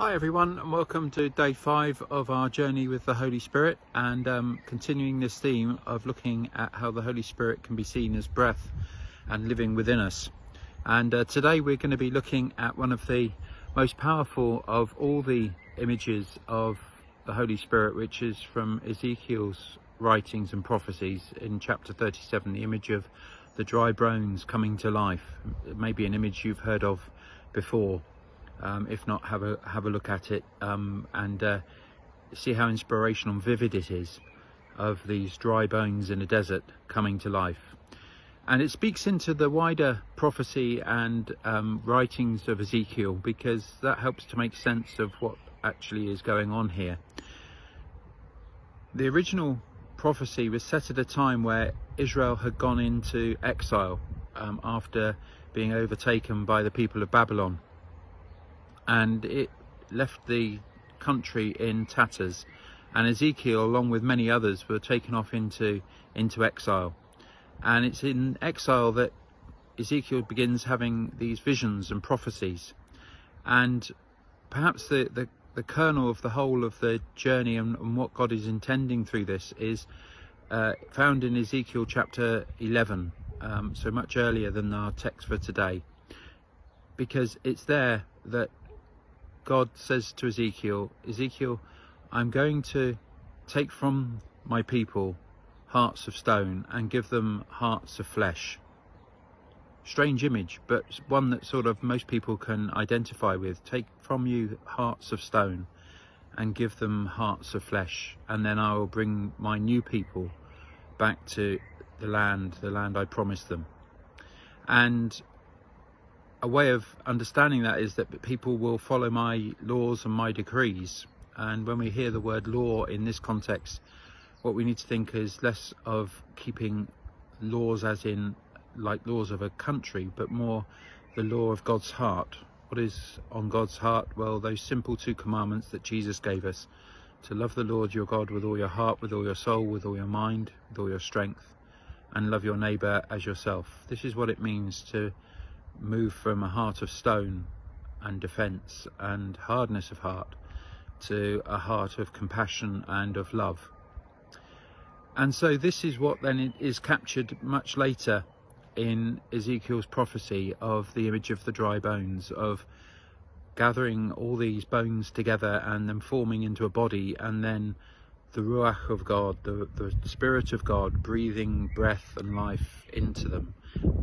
Hi everyone, and welcome to day 5 of our journey with the Holy Spirit, and continuing this theme of looking at how the Holy Spirit can be seen as breath and living within us. And today we're going to be looking at one of the most powerful of all the images of the Holy Spirit, which is from Ezekiel's writings and prophecies in chapter 37, the image of the dry bones coming to life. It may be an image you've heard of before. If not, have a look at it and see how inspirational and vivid it is, of these dry bones in a desert coming to life. And it speaks into the wider prophecy and writings of Ezekiel, because that helps to make sense of what actually is going on here. The original prophecy was set at a time where Israel had gone into exile after being overtaken by the people of Babylon. And it left the country in tatters, and Ezekiel, along with many others, were taken off into exile. And it's in exile that Ezekiel begins having these visions and prophecies. And perhaps the kernel of the whole of the journey and what God is intending through this is found in Ezekiel chapter 11, so much earlier than our text for today, because it's there that God says to Ezekiel, I'm going to take from my people hearts of stone and give them hearts of flesh. Strange image, but one that sort of most people can identify with. Take from you hearts of stone and give them hearts of flesh, and then I will bring my new people back to the land I promised them. And a way of understanding that is that people will follow my laws and my decrees. And when we hear the word law in this context, what we need to think is less of keeping laws as in like laws of a country, but more the law of God's heart. What is on God's heart? Well, those simple 2 commandments that Jesus gave us: to love the Lord your God with all your heart, with all your soul, with all your mind, with all your strength, and love your neighbour as yourself. This is what it means to move from a heart of stone and defence and hardness of heart to a heart of compassion and of love. And so this is what then is captured much later in Ezekiel's prophecy of the image of the dry bones, of gathering all these bones together and them forming into a body, and then the Ruach of God, the Spirit of God, breathing breath and life into them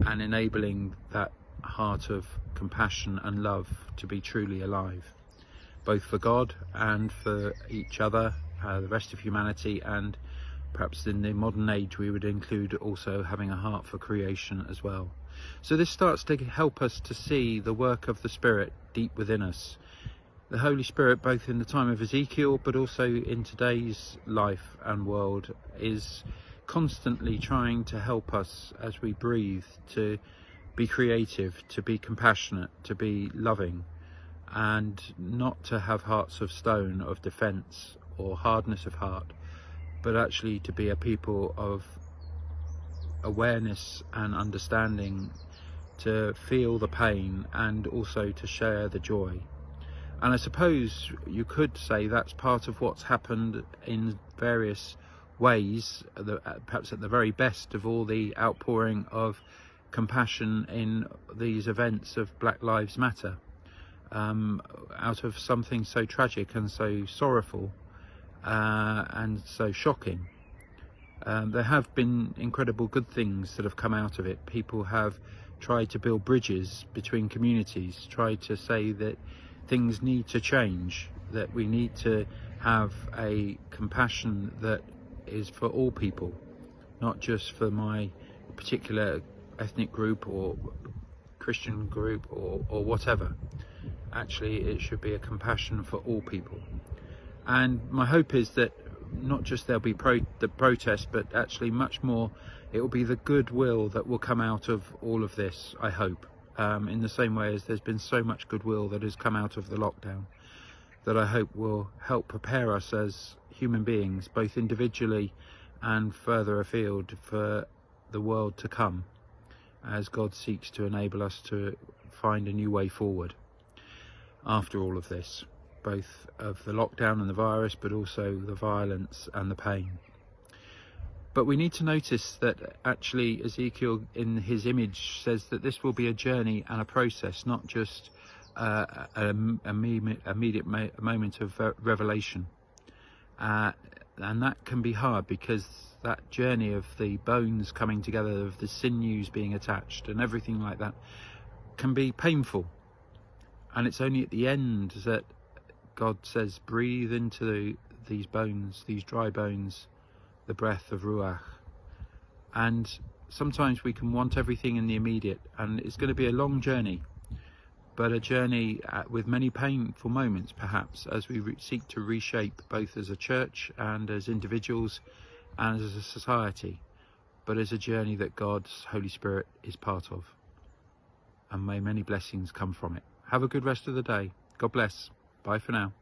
and enabling that heart of compassion and love to be truly alive, both for God and for each other, the rest of humanity, and perhaps in the modern age we would include also having a heart for creation as well. So this starts to help us to see the work of the Spirit deep within us. The Holy Spirit, both in the time of Ezekiel but also in today's life and world, is constantly trying to help us as we breathe to be creative, to be compassionate, to be loving, and not to have hearts of stone, of defence or hardness of heart, but actually to be a people of awareness and understanding, to feel the pain and also to share the joy. And I suppose you could say that's part of what's happened in various ways, perhaps at the very best of all the outpouring of compassion in these events of Black Lives Matter, out of something so tragic and so sorrowful and so shocking. There have been incredible good things that have come out of it. People have tried to build bridges between communities, tried to say that things need to change, that we need to have a compassion that is for all people, not just for my particular ethnic group or Christian group or whatever. Actually, it should be a compassion for all people. And my hope is that not just there'll be the protest, but actually much more it will be the goodwill that will come out of all of this, I hope, in the same way as there's been so much goodwill that has come out of the lockdown, that I hope will help prepare us as human beings, both individually and further afield, for the world to come, as God seeks to enable us to find a new way forward after all of this. both of the lockdown and the virus, but also the violence and the pain. But we need to notice that actually Ezekiel in his image says that this will be a journey and a process, not just an immediate moment of revelation. And that can be hard, because that journey of the bones coming together, of the sinews being attached and everything like that, can be painful. And it's only at the end that God says, breathe into these bones, these dry bones, the breath of Ruach. And sometimes we can want everything in the immediate, and it's going to be a long journey, but a journey with many painful moments, perhaps, as we seek to reshape both as a church and as individuals and as a society, but as a journey that God's Holy Spirit is part of. And may many blessings come from it. Have a good rest of the day. God bless. Bye for now.